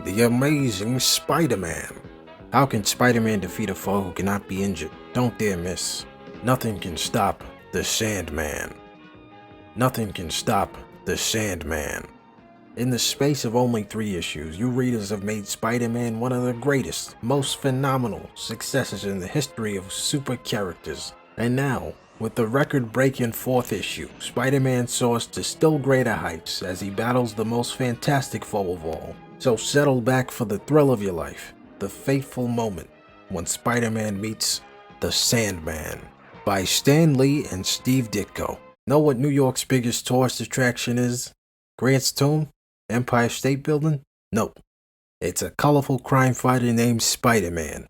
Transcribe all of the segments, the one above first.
The amazing Spider-Man. How can Spider-Man defeat a foe who cannot be injured? Don't dare miss. Nothing can stop the Sandman. Nothing can stop the Sandman. In the space of only 3 issues, you readers have made Spider-Man one of the greatest, most phenomenal successes in the history of super characters. And now, with the record-breaking 4th issue, Spider-Man soars to still greater heights as he battles the most fantastic foe of all. So settle back for the thrill of your life, the fateful moment when Spider-Man meets the Sandman. By Stan Lee and Steve Ditko. Know what New York's biggest tourist attraction is? Grant's Tomb? Empire State Building? Nope. It's a colorful crime fighter named Spider-Man.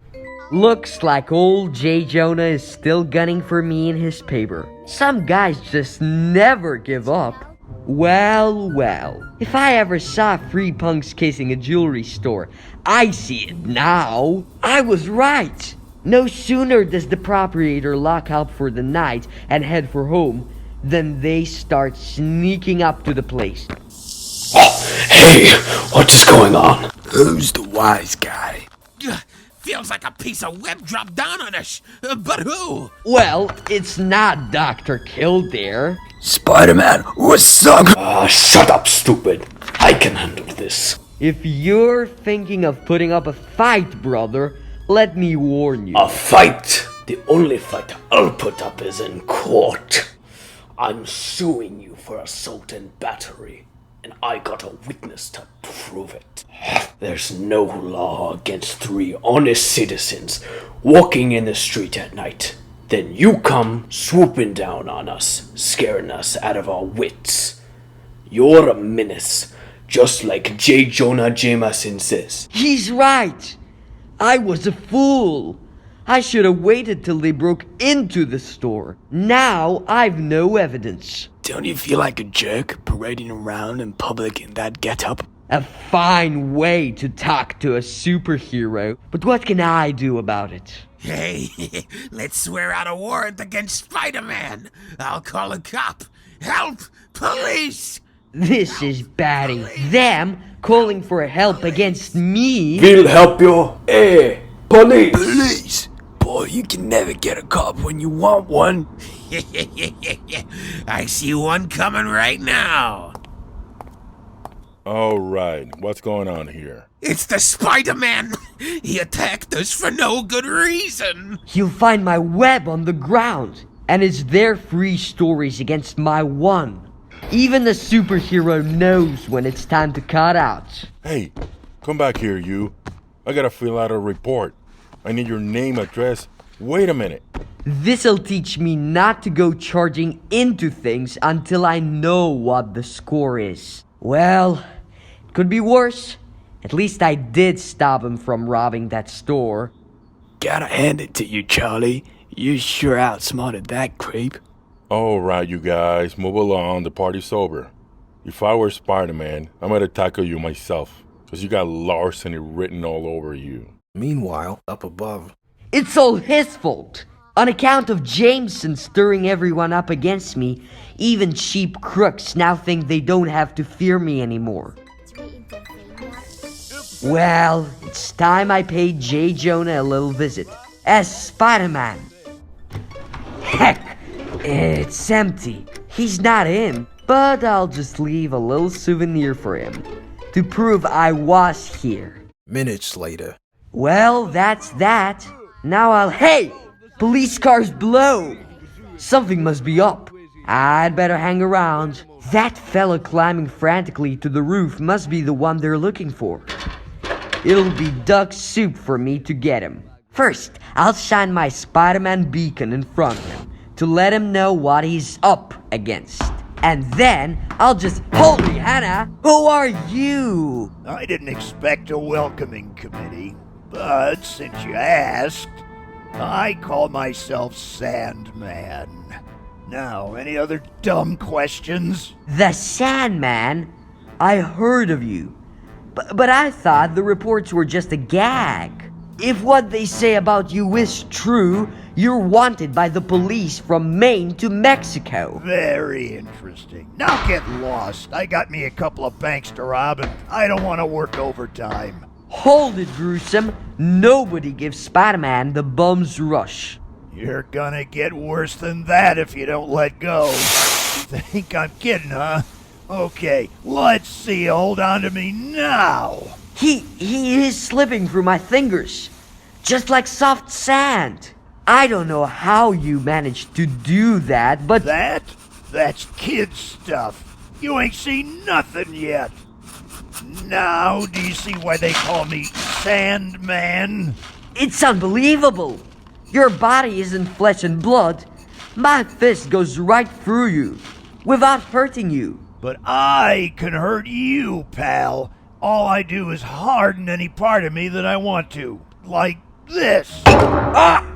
Looks like old J. Jonah is still gunning for me in his paper. Some guys just never give up. Well, if I ever saw 3 punks casing a jewelry store, I see it now. I was right. No sooner does the proprietor lock up for the night and head for home, than they start sneaking up to the place. Hey, what is going on? Who's the wise guy? Feels like a piece of web dropped down on us. But who? Well, it's not Dr. Kildare. Spider-Man, what's up? Shut up, stupid. I can handle this. If you're thinking of putting up a fight, brother, let me warn you. A fight? The only fight I'll put up is in court. I'm suing you for assault and battery, and I got a witness to prove it. There's no law against 3 honest citizens walking in the street at night. Then you come swooping down on us, scaring us out of our wits. You're a menace, just like J. Jonah Jameson says. He's right. I was a fool. I should have waited till they broke into the store. Now I've no evidence. Don't you feel like a jerk parading around in public in that getup? A fine way to talk to a superhero, but what can I do about it? Hey, let's swear out a warrant against Spider-Man. I'll call a cop. Help! Police! This is batty. Them calling for help against me? We'll help you. Hey, police! Police! Boy, you can never get a cop when you want one. I see one coming right now. All right, what's going on here? It's the Spider-Man. He attacked us for no good reason. He'll find my web on the ground, and it's their 3 stories against my 1. Even the superhero knows when it's time to cut out. Hey, come back here, you. I gotta fill out a report. I need your name, address. Wait a minute. This'll teach me not to go charging into things until I know what the score is. Well, it could be worse. At least I did stop him from robbing that store. Gotta hand it to you, Charlie. You sure outsmarted that creep. All right, you guys, move along. The party's over. If I were Spider-Man, I might tackle you myself, because you got larceny written all over you. Meanwhile, up above. It's all his fault. On account of Jameson stirring everyone up against me, even cheap crooks now think they don't have to fear me anymore. Well, it's time I paid J. Jonah a little visit. As Spider-Man. Heck, it's empty. He's not in. But I'll just leave a little souvenir for him, to prove I was here. Minutes later. Well, that's that. Now Hey! Police cars below! Something must be up. I'd better hang around. That fella climbing frantically to the roof must be the one they're looking for. It'll be duck soup for me to get him. First, I'll shine my Spider-Man beacon in front of him to let him know what he's up against. And then, I'll just... Holy Hannah! Who are you? I didn't expect a welcoming committee, but since you asked, I call myself Sandman. Now, any other dumb questions? The Sandman? I heard of you. But I thought the reports were just a gag. If what they say about you is true, you're wanted by the police from Maine to Mexico. Very interesting. Now get lost. I got me a couple of banks to rob and I don't want to work overtime. Hold it, Gruesome. Nobody gives Spider-Man the bum's rush. You're gonna get worse than that if you don't let go. Think I'm kidding, huh? Okay, let's see. Hold on to me now. He is slipping through my fingers, just like soft sand. I don't know how you managed to do that, but... That's kid stuff. You ain't seen nothing yet. Now, do you see why they call me Sandman? It's unbelievable. Your body isn't flesh and blood. My fist goes right through you, without hurting you. But I can hurt you, pal. All I do is harden any part of me that I want to. Like this. Ah!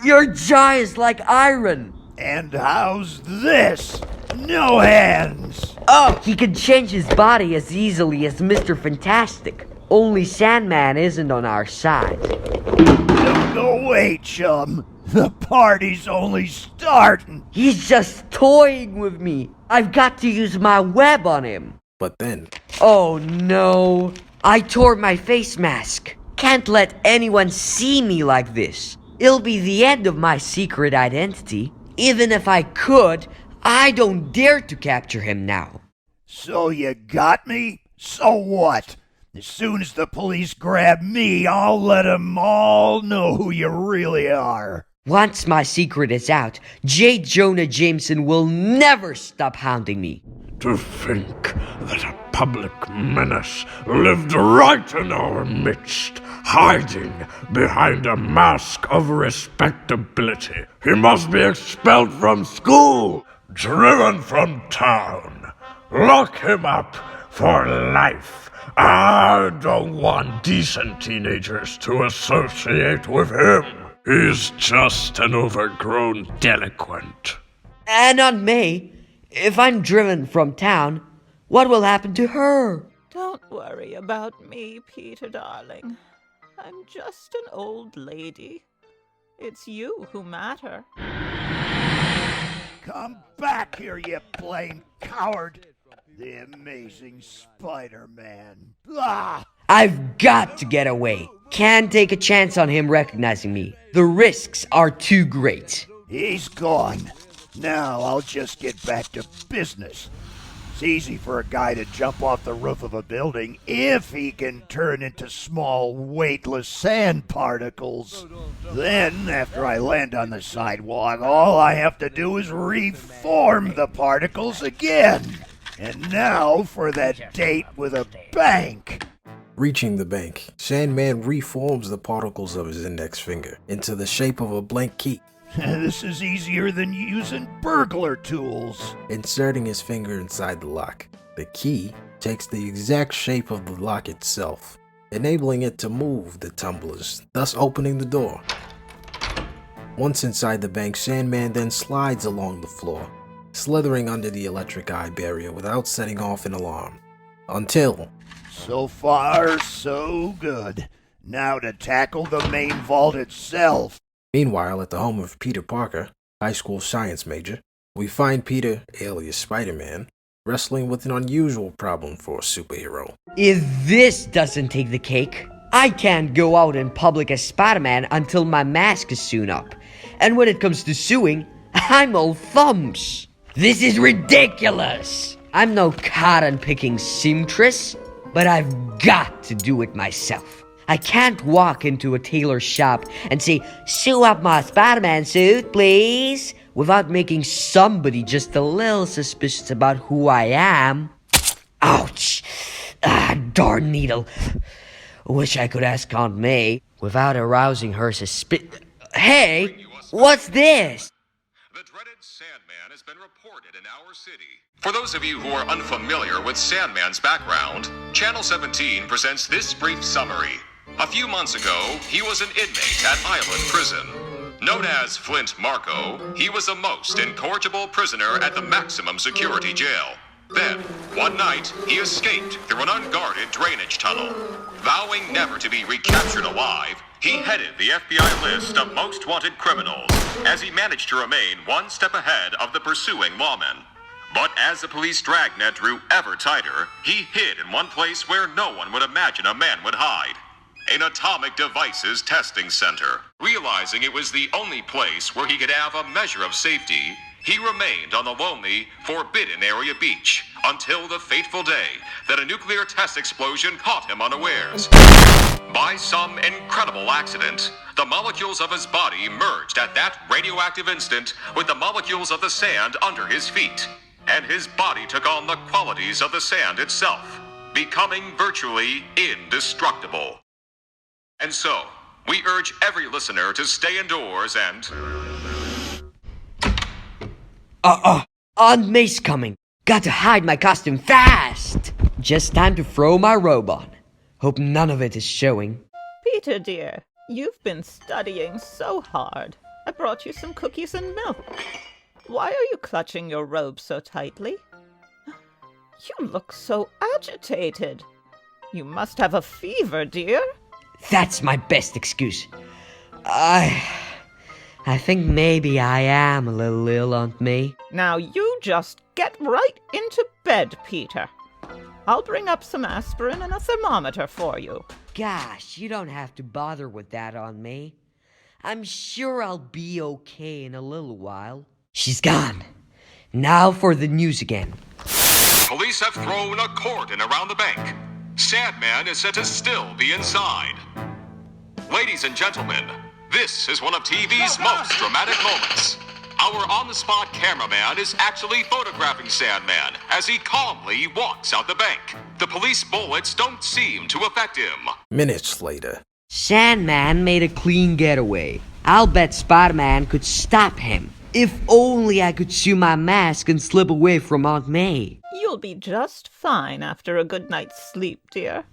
Your jaw is like iron. And how's this? No hands. Oh, he can change his body as easily as Mr. Fantastic. Only Sandman isn't on our side. Don't go away, chum. The party's only starting. He's just toying with me. I've got to use my web on him. But then, Oh no, I tore my face mask. Can't let anyone see me like this. It'll be the end of my secret identity. Even if I could, I don't dare to capture him now. So you got me? So what? As soon as the police grab me, I'll let 'em all know who you really are. Once my secret is out, Jonah Jameson will never stop hounding me. To think that a public menace lived right in our midst, hiding behind a mask of respectability. He must be expelled from school, driven from town. Lock him up for life. I don't want decent teenagers to associate with him. He's just an overgrown delinquent. And on May, if I'm driven from town, what will happen to her? Don't worry about me, Peter, darling. I'm just an old lady. It's you who matter. Come back here, you blame coward. The amazing Spider-Man. Ah! I've got to get away. Can't take a chance on him recognizing me. The risks are too great. He's gone. Now I'll just get back to business. It's easy for a guy to jump off the roof of a building if he can turn into small, weightless sand particles. Then, after I land on the sidewalk, all I have to do is reform the particles again. And now for that date with a bank. reaching the bank, Sandman reforms the particles of his index finger into the shape of a blank key. This is easier than using burglar tools. Inserting his finger inside the lock, the key takes the exact shape of the lock itself, enabling it to move the tumblers, thus opening the door. Once inside the bank, Sandman then slides along the floor, slithering under the electric eye barrier without setting off an alarm. Until... So far, so good. Now to tackle the main vault itself. Meanwhile, at the home of Peter Parker, high school science major, we find Peter, alias Spider-Man, wrestling with an unusual problem for a superhero. If this doesn't take the cake, I can't go out in public as Spider-Man until my mask is sewn up. And when it comes to sewing, I'm all thumbs. This is ridiculous! I'm no cotton-picking seamstress, but I've got to do it myself. I can't walk into a tailor shop and say, "Sew up my Spider-Man suit, please," without making somebody just a little suspicious about who I am. Ouch! Darn needle. Wish I could ask Aunt May without arousing her suspicion. Hey, what's this? The dreaded Sandman has been reported in our city. For those of you who are unfamiliar with Sandman's background, Channel 17 presents this brief summary. A few months ago, he was an inmate at Island Prison. Known as Flint Marco, he was a most incorrigible prisoner at the maximum security jail. Then, One night, he escaped through an unguarded drainage tunnel. Vowing never to be recaptured alive, he headed the FBI list of most wanted criminals, as he managed to remain one step ahead of the pursuing lawmen. But as the police dragnet drew ever tighter, he hid in one place where no one would imagine a man would hide. An atomic devices testing center. Realizing it was the only place where he could have a measure of safety, he remained on the lonely, forbidden area beach until the fateful day that a nuclear test explosion caught him unawares. By some incredible accident, the molecules of his body merged at that radioactive instant with the molecules of the sand under his feet, and his body took on the qualities of the sand itself, becoming virtually indestructible. And so, we urge every listener to stay indoors and... Aunt May's coming. Got to hide my costume fast. Just time to throw my robe on. Hope none of it is showing. Peter, dear, you've been studying so hard. I brought you some cookies and milk. Why are you clutching your robe so tightly? You look so agitated. You must have a fever, dear. That's my best excuse. I think maybe I am a little ill, Aunt May. Now you just get right into bed, Peter. I'll bring up some aspirin and a thermometer for you. Gosh, you don't have to bother with that, Aunt May. I'm sure I'll be okay in a little while. She's gone. Now for the news again. Police have thrown a cordon around the bank. Sandman is said to still be inside. Ladies and gentlemen, this is one of TV's most dramatic moments. Our on-the-spot cameraman is actually photographing Sandman as he calmly walks out the bank. The police bullets don't seem to affect him. Minutes later. Sandman made a clean getaway. I'll bet Spider-Man could stop him. If only I could chew my mask and slip away from Aunt May. You'll be just fine after a good night's sleep, dear.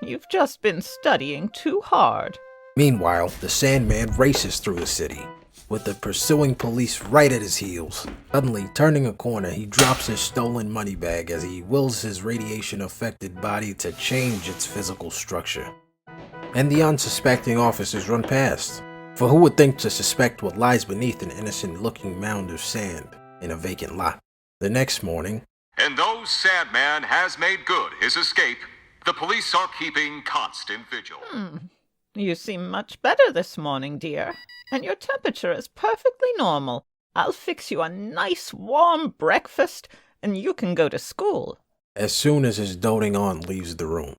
You've just been studying too hard. Meanwhile, the Sandman races through the city, with the pursuing police right at his heels. Suddenly, turning a corner, he drops his stolen money bag as he wills his radiation-affected body to change its physical structure. And the unsuspecting officers run past. For who would think to suspect what lies beneath an innocent-looking mound of sand in a vacant lot? The next morning... And though Sandman has made good his escape, the police are keeping constant vigil. You seem much better this morning, dear. And your temperature is perfectly normal. I'll fix you a nice warm breakfast, and you can go to school. As soon as his doting aunt leaves the room.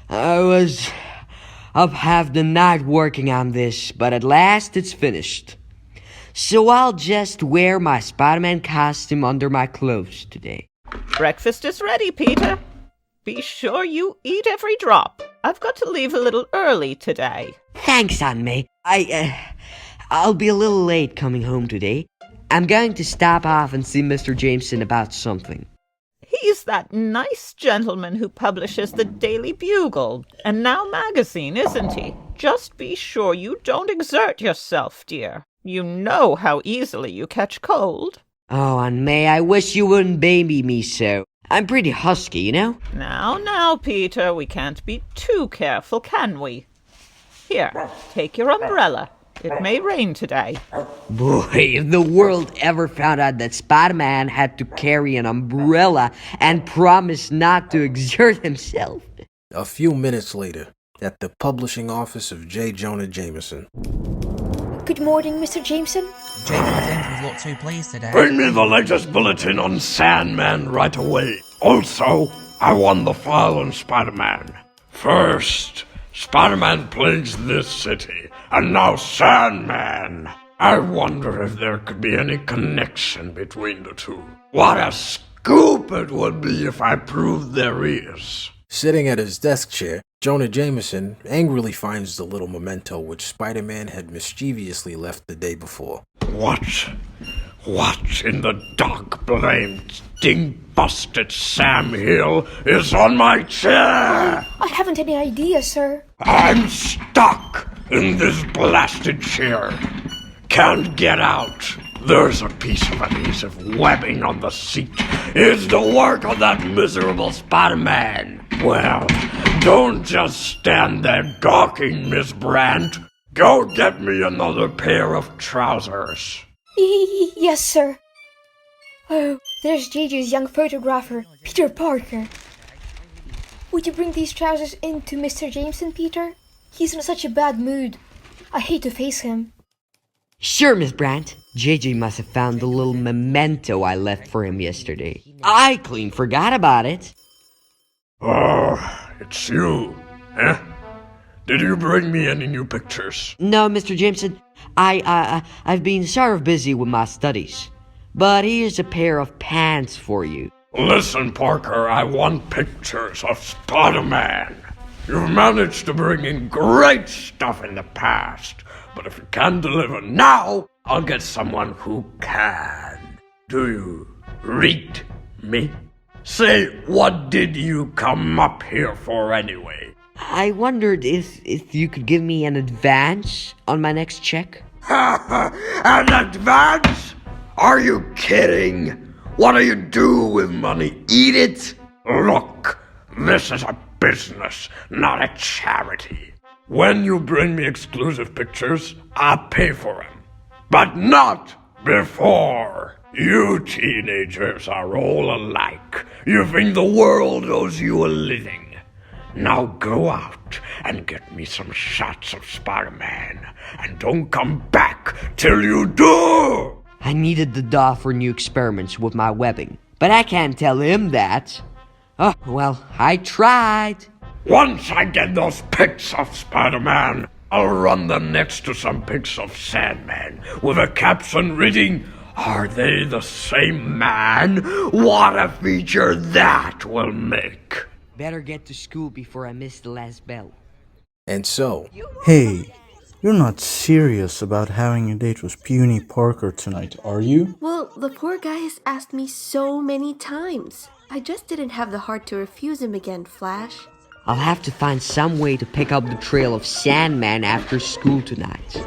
I was up half the night working on this, but at last it's finished. So I'll just wear my Spider-Man costume under my clothes today. Breakfast is ready, Peter. Be sure you eat every drop. I've got to leave a little early today. Thanks, Aunt May. I'll be a little late coming home today. I'm going to stop off and see Mr. Jameson about something. He's that nice gentleman who publishes the Daily Bugle and Now magazine, isn't he? Just be sure you don't exert yourself, dear. You know how easily you catch cold. Oh, Aunt May, I wish you wouldn't baby me so. I'm pretty husky, you know? Now, Peter, we can't be too careful, can we? Here, take your umbrella. It may rain today. Boy, if the world ever found out that Spider-Man had to carry an umbrella and promise not to exert himself. A few minutes later, at the publishing office of J. Jonah Jameson. Good morning, Mr. Jameson. Jacob didn't look too pleased today. Bring me the latest bulletin on Sandman right away. Also, I won the file on Spider-Man. First, Spider-Man plagues this city, and now Sandman. I wonder if there could be any connection between the two. What a scoop it would be if I proved there is. Sitting at his desk chair, Jonah Jameson angrily finds the little memento which Spider-Man had mischievously left the day before. What in the dog-blamed, stink-busted Sam Hill is on my chair? I haven't any idea, sir. I'm stuck in this blasted chair. Can't get out. There's a piece of adhesive webbing on the seat. It's the work of that miserable Spider-Man. Well, don't just stand there gawking, Miss Brant. Go get me another pair of trousers. Yes, sir. Oh, there's JJ's young photographer, Peter Parker. Would you bring these trousers in to Mr. Jameson, Peter? He's in such a bad mood. I hate to face him. Sure, Miss Brant. JJ must have found the little memento I left for him yesterday. I clean forgot about it. Oh, it's you, eh? Did you bring me any new pictures? No, Mr. Jameson. I've been sort of busy with my studies. But here's a pair of pants for you. Listen, Parker, I want pictures of Spider-Man. You've managed to bring in great stuff in the past, but if you can't deliver now, I'll get someone who can. Do you read me? Say, what did you come up here for anyway? I wondered if you could give me an advance on my next check. An advance? Are you kidding? What do you do with money? Eat it? Look, this is a business, not a charity. When you bring me exclusive pictures, I'll pay for them. But not before. You teenagers are all alike. You think the world owes you a living. Now go out and get me some shots of Spider-Man, and don't come back till you do! I needed the doll for new experiments with my webbing, but I can't tell him that. Oh, well, I tried. Once I get those pics of Spider-Man, I'll run them next to some pics of Sandman with a caption reading, "Are they the same man?" What a feature that will make. Better get to school before I miss the last bell. And so, Hey, you're not serious about having a date with Puny Parker tonight, are you? Well, the poor guy has asked me so many times. I just didn't have the heart to refuse him again, Flash. I'll have to find some way to pick up the trail of Sandman after school tonight.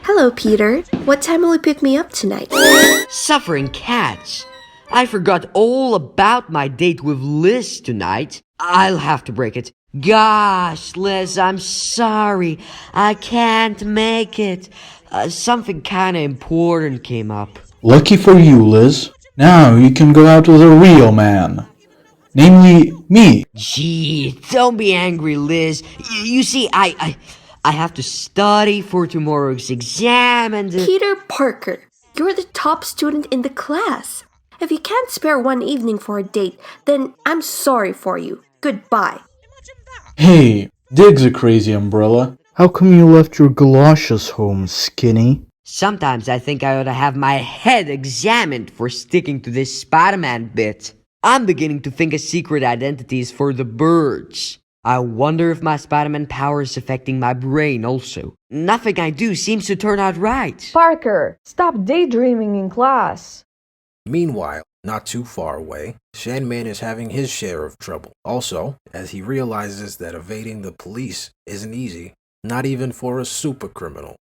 Hello, Peter. What time will you pick me up tonight? Suffering cats. I forgot all about my date with Liz tonight. I'll have to break it. Gosh, Liz, I'm sorry. I can't make it. Something kinda important came up. Lucky for you, Liz. Now you can go out with a real man. Namely, me. Gee, don't be angry, Liz. You see, I have to study for tomorrow's exam and... Peter Parker, you're the top student in the class. If you can't spare one evening for a date, then I'm sorry for you. Goodbye. Hey, dig's a crazy umbrella. How come you left your galoshes home, Skinny? Sometimes I think I ought to have my head examined for sticking to this Spider-Man bit. I'm beginning to think a secret identity is for the birds. I wonder if my Spider-Man power is affecting my brain also. Nothing I do seems to turn out right. Parker, stop daydreaming in class. meanwhile, not too far away, Sandman is having his share of trouble. Also, as he realizes that evading the police isn't easy, not even for a super criminal.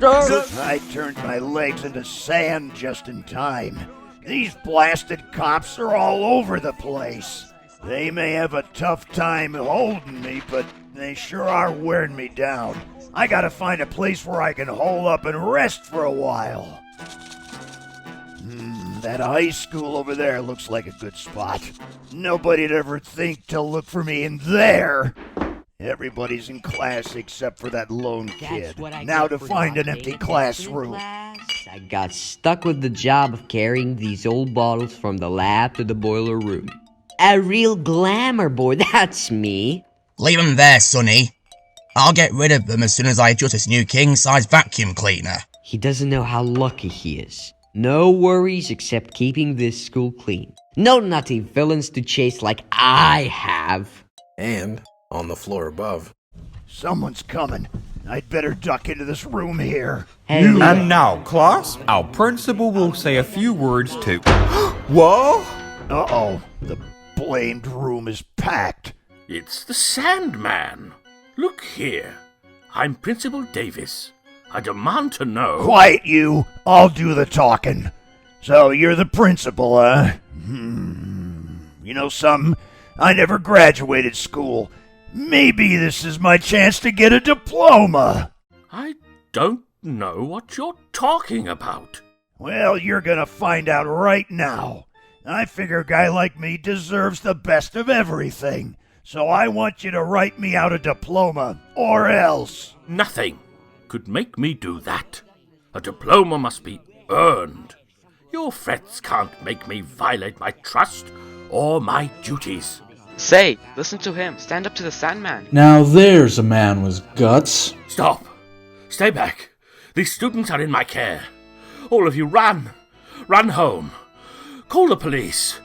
I turned my legs into sand just in time. These blasted cops are all over the place. They may have a tough time holding me, but they sure are wearing me down. I gotta find a place where I can hole up and rest for a while. That high school over there looks like a good spot. Nobody'd ever think to look for me in there. Everybody's in class except for that lone kid. Now to find an empty classroom. I got stuck with the job of carrying these old bottles from the lab to the boiler room. A real glamour boy, that's me. Leave them there, Sonny. I'll get rid of them as soon as I adjust this new king-size vacuum cleaner. He doesn't know how lucky he is. No worries except keeping this school clean. No nutty villains to chase like I have. And, on the floor above, someone's coming. I'd better duck into this room here. And now, class, our principal will say a few words to... Whoa! Uh-oh, the blamed room is packed. It's the Sandman. Look here. I'm Principal Davis. I demand to know... Quiet you! I'll do the talking. So, you're the principal, huh? You know something? I never graduated school. Maybe this is my chance to get a diploma. I don't know what you're talking about. Well, you're gonna find out right now. I figure a guy like me deserves the best of everything. So I want you to write me out a diploma, or else. Nothing could make me do that. A diploma must be earned. Your threats can't make me violate my trust or my duties. Say, listen to him. Stand up to the Sandman. Now there's a man with guts. Stop. Stay back. These students are in my care. All of you run. Run home. Call the police.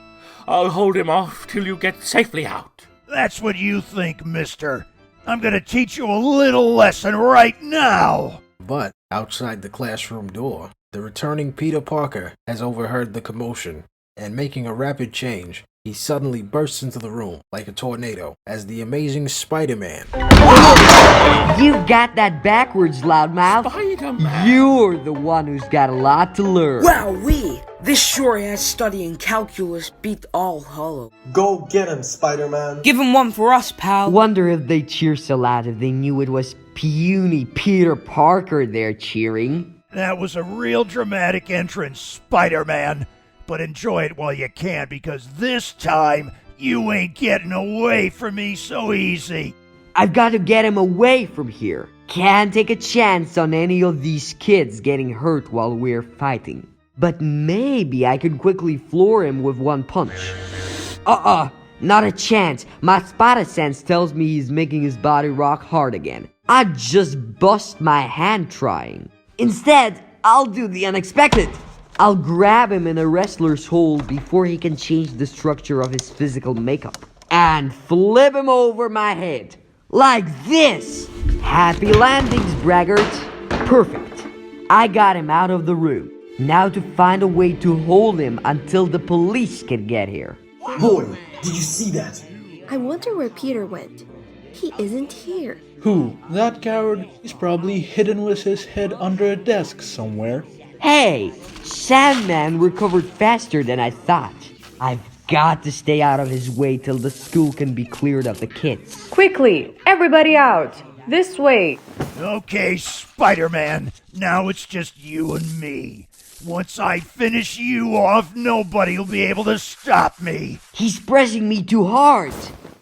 I'll hold him off till you get safely out. That's what you think, mister. I'm gonna teach you a little lesson right now. But outside the classroom door, the returning Peter Parker has overheard the commotion, and making a rapid change, he suddenly bursts into the room like a tornado as the amazing Spider-Man. You got that backwards, loudmouth. Spider-Man. You're the one who's got a lot to learn. Wowee! This sure has studying calculus beat all hollow. Go get him, Spider-Man. Give him one for us, pal. Wonder if they cheer so loud if they knew it was puny Peter Parker they're cheering. That was a real dramatic entrance, Spider-Man. But enjoy it while you can, because this time, you ain't getting away from me so easy. I've got to get him away from here. Can't take a chance on any of these kids getting hurt while we're fighting. But maybe I could quickly floor him with one punch. Not a chance. My spider sense tells me he's making his body rock hard again. I'd just bust my hand trying. Instead, I'll do the unexpected. I'll grab him in a wrestler's hold before he can change the structure of his physical makeup. And flip him over my head. Like this! Happy landings, braggart. Perfect. I got him out of the room. Now to find a way to hold him until the police can get here. Boy, did you see that? I wonder where Peter went. He isn't here. Who? That coward? He's probably hidden with his head under a desk somewhere. Hey, Sandman recovered faster than I thought. I've got to stay out of his way till the school can be cleared of the kids. Quickly, everybody out. This way. Okay, Spider-Man. Now it's just you and me. Once I finish you off, nobody'll be able to stop me. He's pressing me too hard.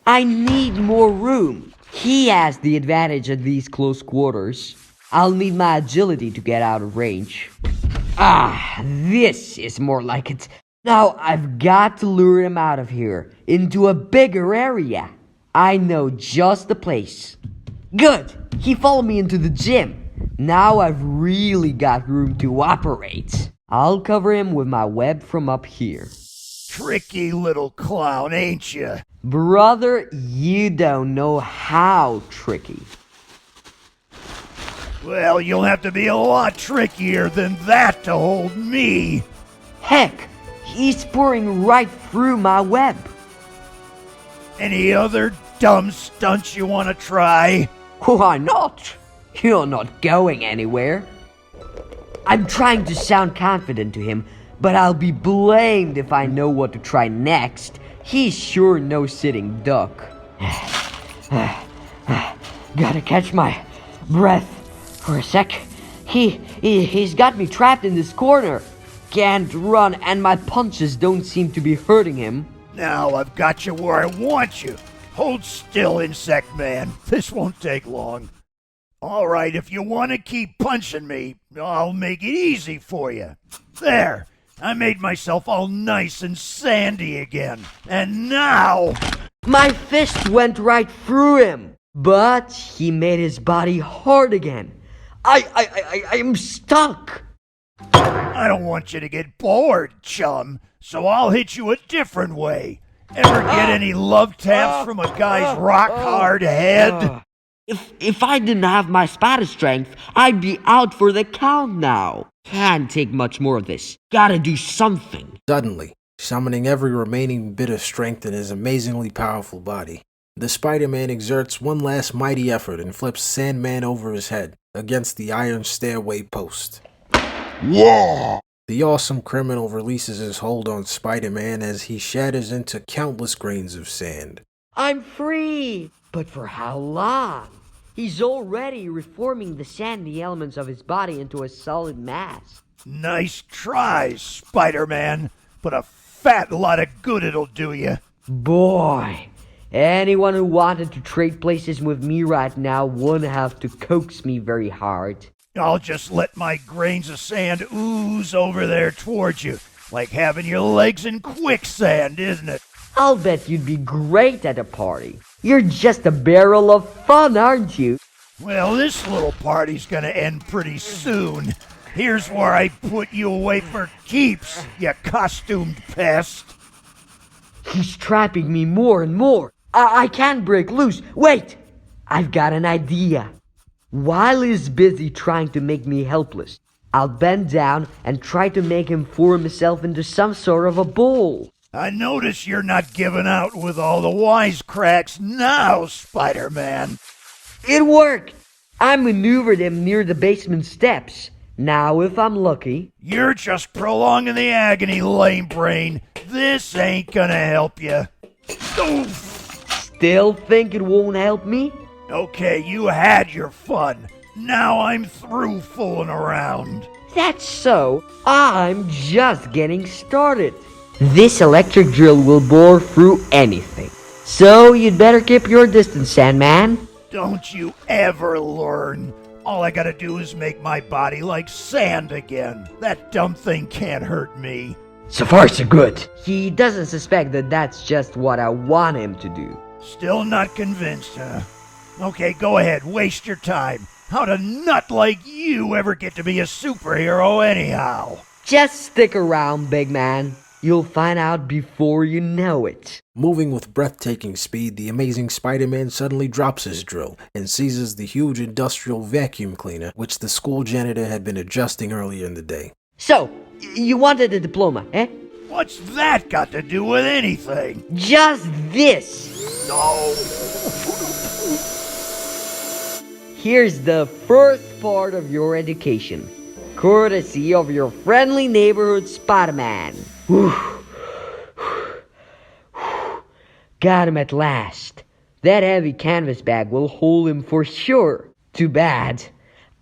I need more room. He has the advantage at these close quarters. I'll need my agility to get out of range. This is more like it. Now I've got to lure him out of here, into a bigger area. I know just the place. Good! He followed me into the gym. Now I've really got room to operate. I'll cover him with my web from up here. Tricky little clown, ain't you? Brother, you don't know how tricky. Well, you'll have to be a lot trickier than that to hold me. Heck, he's pouring right through my web. Any other dumb stunts you want to try? Why not? You're not going anywhere. I'm trying to sound confident to him, but I'll be blamed if I know what to try next. He's sure no sitting duck. Gotta catch my breath for a sec. He's got me trapped in this corner. Can't run, and my punches don't seem to be hurting him. Now I've got you where I want you. Hold still, Insect Man. This won't take long. Alright, if you want to keep punching me, I'll make it easy for you. There, I made myself all nice and sandy again. And now... My fist went right through him, but he made his body hard again. I am stuck. I don't want you to get bored, chum, so I'll hit you a different way. Ever get any love taps from a guy's rock-hard head? If I didn't have my spider strength, I'd be out for the count now. Can't take much more of this. Gotta do something. Suddenly, summoning every remaining bit of strength in his amazingly powerful body, the Spider-Man exerts one last mighty effort and flips Sandman over his head, against the iron stairway post. Whoa! The awesome criminal releases his hold on Spider-Man as he shatters into countless grains of sand. I'm free! But for how long? He's already reforming the sandy elements of his body into a solid mass. Nice try, Spider-Man, but a fat lot of good it'll do you. Boy, anyone who wanted to trade places with me right now wouldn't have to coax me very hard. I'll just let my grains of sand ooze over there towards you, like having your legs in quicksand, isn't it? I'll bet you'd be great at a party. You're just a barrel of fun, aren't you? Well, this little party's gonna end pretty soon. Here's where I put you away for keeps, you costumed pest. He's trapping me more and more. I can't break loose. Wait! I've got an idea. While he's busy trying to make me helpless, I'll bend down and try to make him form himself into some sort of a ball. I notice you're not giving out with all the wisecracks now, Spider-Man. It worked! I maneuvered him near the basement steps. Now, if I'm lucky... You're just prolonging the agony, lame brain. This ain't gonna help you. Still think it won't help me? Okay, you had your fun. Now I'm through fooling around. That's so. I'm just getting started. This electric drill will bore through anything. So you'd better keep your distance, Sandman. Don't you ever learn. All I gotta do is make my body like sand again. That dumb thing can't hurt me. So far so good. He doesn't suspect that that's just what I want him to do. Still not convinced, huh? Okay, go ahead, waste your time. How'd a nut like you ever get to be a superhero anyhow? Just stick around, big man. You'll find out before you know it. Moving with breathtaking speed, the amazing Spider-Man suddenly drops his drill and seizes the huge industrial vacuum cleaner, which the school janitor had been adjusting earlier in the day. So, you wanted a diploma, eh? What's that got to do with anything? Just this. No. Here's the first part of your education, courtesy of your friendly neighborhood Spider-Man. Got him at last. That heavy canvas bag will hold him for sure. Too bad.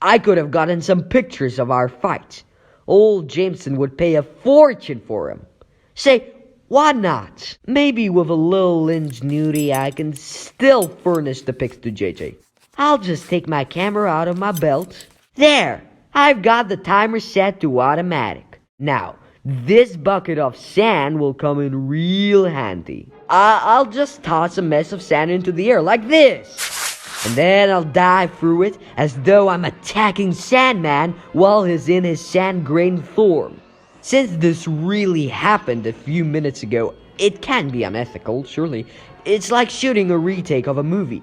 I could have gotten some pictures of our fight. Old Jameson would pay a fortune for him. Say, why not? Maybe with a little ingenuity I can still furnish the pics to JJ. I'll just take my camera out of my belt. There! I've got the timer set to automatic. Now, this bucket of sand will come in real handy. I'll just toss a mess of sand into the air like this. And then I'll dive through it as though I'm attacking Sandman while he's in his sand grain form. Since this really happened a few minutes ago, it can be unethical, surely. It's like shooting a retake of a movie.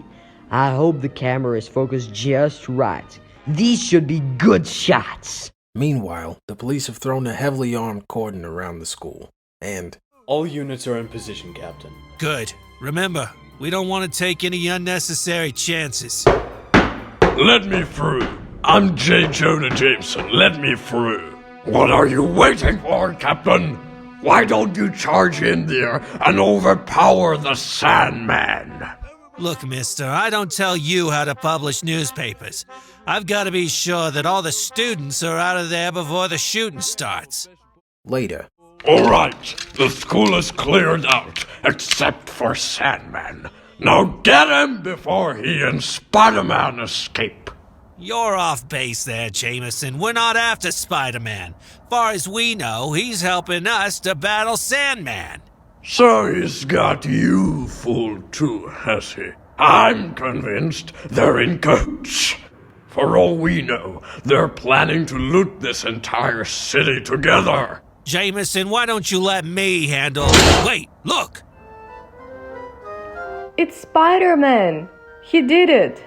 I hope the camera is focused just right. These should be good shots. Meanwhile, the police have thrown a heavily armed cordon around the school, and... All units are in position, Captain. Good. Remember, we don't want to take any unnecessary chances. Let me through. I'm J. Jonah Jameson. Let me through. What are you waiting for, Captain? Why don't you charge in there and overpower the Sandman? Look, mister, I don't tell you how to publish newspapers. I've got to be sure that all the students are out of there before the shooting starts. Later. All right, the school is cleared out, except for Sandman. Now get him before he and Spider-Man escape. You're off base there, Jameson. We're not after Spider-Man. Far as we know, he's helping us to battle Sandman. So he's got you fooled too, has he? I'm convinced they're in cahoots. For all we know, they're planning to loot this entire city together. Jameson, why don't you let me handle... Wait, look! It's Spider-Man. He did it.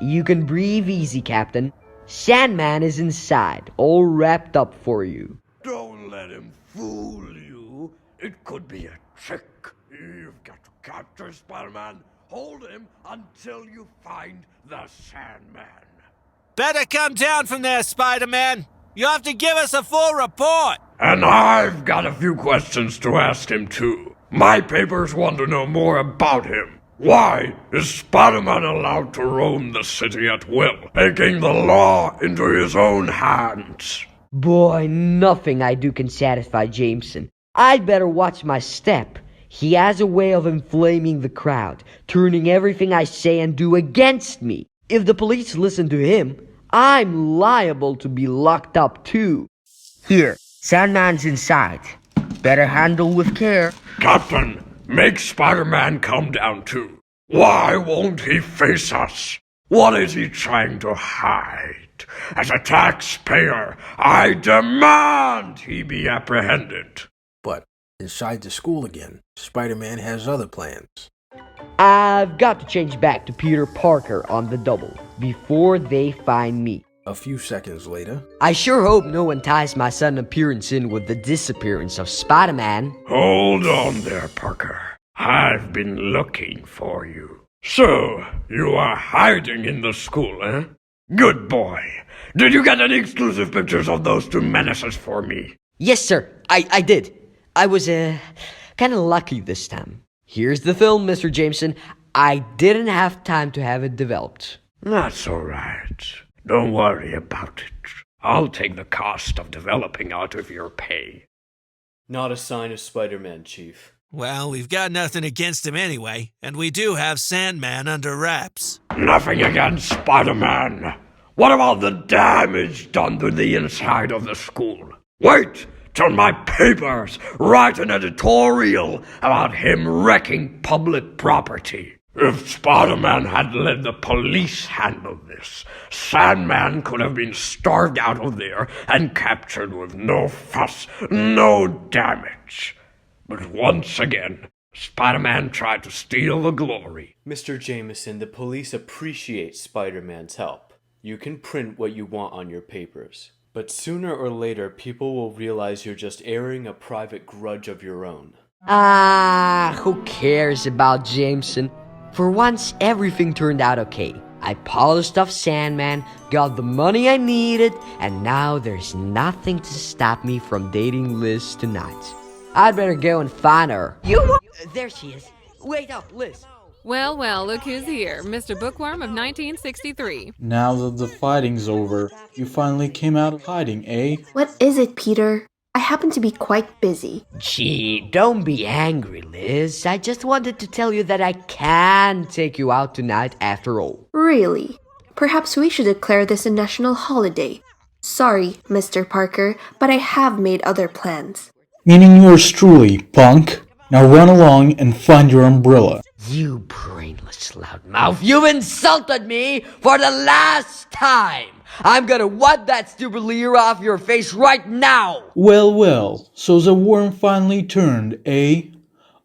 You can breathe easy, Captain. Sandman is inside, all wrapped up for you. Don't let him fool you. It could be a trick. You've got to capture Spider-Man. Hold him until you find the Sandman. Better come down from there, Spider-Man. You have to give us a full report. And I've got a few questions to ask him too. My papers want to know more about him. Why is Spider-Man allowed to roam the city at will, taking the law into his own hands? Boy, nothing I do can satisfy Jameson. I'd better watch my step. He has a way of inflaming the crowd, turning everything I say and do against me. If the police listen to him, I'm liable to be locked up too. Here, Sandman's inside. Better handle with care. Captain, make Spider-Man come down too. Why won't he face us? What is he trying to hide? As a taxpayer, I demand he be apprehended. But inside the school again, Spider-Man has other plans. I've got to change back to Peter Parker on the double before they find me. A few seconds later, I sure hope no one ties my sudden appearance in with the disappearance of Spider-Man. Hold on there, Parker. I've been looking for you. So, you are hiding in the school, eh? Good boy. Did you get any exclusive pictures of those two menaces for me? Yes, sir. I did. I was, kind of lucky this time. Here's the film, Mr. Jameson. I didn't have time to have it developed. That's all right. Don't worry about it. I'll take the cost of developing out of your pay. Not a sign of Spider-Man, Chief. Well, we've got nothing against him anyway, and we do have Sandman under wraps. Nothing against Spider-Man. What about the damage done to the inside of the school? Wait till my papers write an editorial about him wrecking public property. If Spider-Man had let the police handle this, Sandman could have been starved out of there and captured with no fuss, no damage. But once again, Spider-Man tried to steal the glory. Mr. Jameson, the police appreciate Spider-Man's help. You can print what you want on your papers. But sooner or later, people will realize you're just airing a private grudge of your own. Who cares about Jameson? For once, everything turned out okay. I polished off Sandman, got the money I needed, and now there's nothing to stop me from dating Liz tonight. I'd better go and find her. There she is. Wait up, Liz. Well, well, look who's here. Mr. Bookworm of 1963. Now that the fighting's over, you finally came out of hiding, eh? What is it, Peter? I happen to be quite busy. Gee, don't be angry, Liz. I just wanted to tell you that I can take you out tonight after all. Really? Perhaps we should declare this a national holiday. Sorry, Mr. Parker, but I have made other plans. Meaning yours truly, punk. Now run along and find your umbrella. You brainless loudmouth, you insulted me for the last time! I'm gonna wipe that stupid leer off your face right now! Well, well, so the worm finally turned, eh?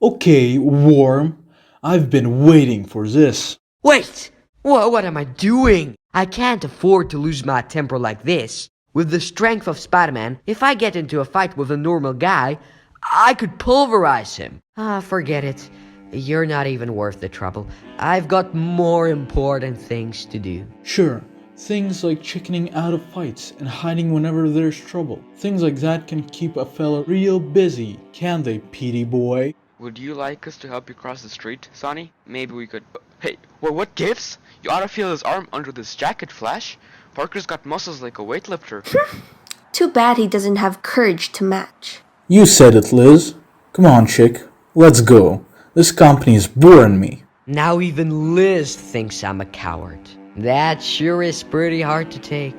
Okay, worm, I've been waiting for this. Wait! What am I doing? I can't afford to lose my temper like this. With the strength of Spider-Man, if I get into a fight with a normal guy, I could pulverize him. Forget it. You're not even worth the trouble. I've got more important things to do. Sure, things like chickening out of fights and hiding whenever there's trouble. Things like that can keep a fella real busy, can't they, Petey boy? Would you like us to help you cross the street, Sonny? Maybe we could... Hey, what gives? You ought to feel his arm under this jacket, Flash. Parker's got muscles like a weightlifter. Too bad he doesn't have courage to match. You said it, Liz. Come on, chick. Let's go. This company is boring me. Now even Liz thinks I'm a coward. That sure is pretty hard to take.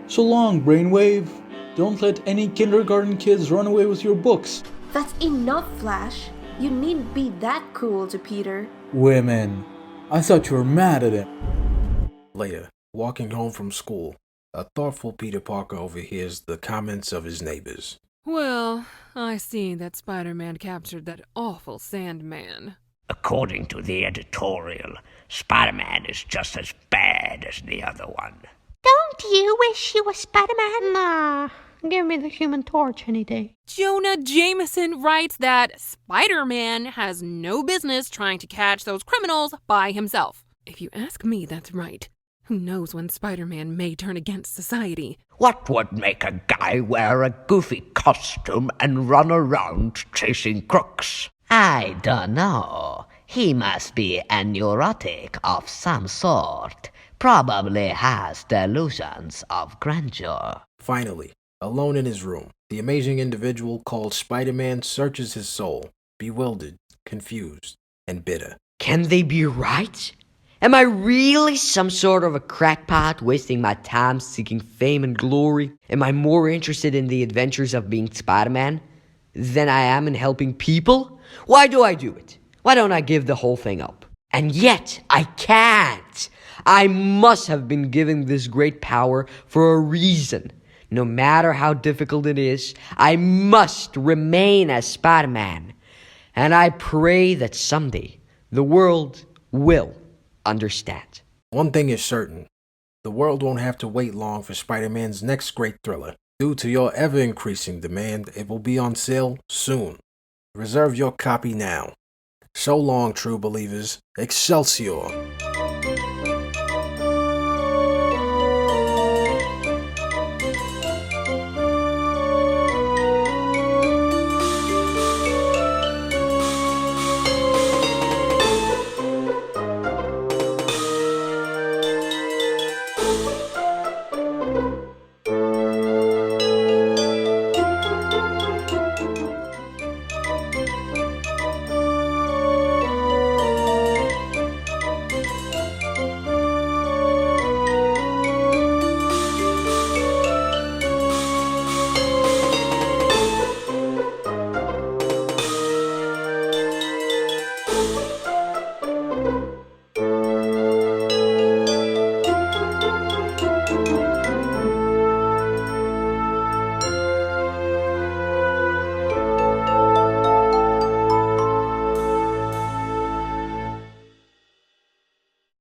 So long, Brainwave. Don't let any kindergarten kids run away with your books. That's enough, Flash. You needn't be that cruel to Peter. Women. I thought you were mad at him. Later, walking home from school, a thoughtful Peter Parker overhears the comments of his neighbors. Well, I see that Spider-Man captured that awful Sandman. According to the editorial, Spider-Man is just as bad as the other one. Don't you wish you were Spider-Man? Nah, give me the Human Torch any day. Jonah Jameson writes that Spider-Man has no business trying to catch those criminals by himself. If you ask me, that's right. Who knows when Spider-Man may turn against society? What would make a guy wear a goofy costume and run around chasing crooks? I don't know. He must be a neurotic of some sort. Probably has delusions of grandeur. Finally, alone in his room, the amazing individual called Spider-Man searches his soul, bewildered, confused, and bitter. Can they be right? Am I really some sort of a crackpot wasting my time seeking fame and glory? Am I more interested in the adventures of being Spider-Man than I am in helping people? Why do I do it? Why don't I give the whole thing up? And yet, I can't. I must have been given this great power for a reason. No matter how difficult it is, I must remain as Spider-Man. And I pray that someday the world will understand. One thing is certain. The world won't have to wait long for Spider-Man's next great thriller. Due to your ever-increasing demand, it will be on sale soon. Reserve your copy now. So long, true believers. Excelsior!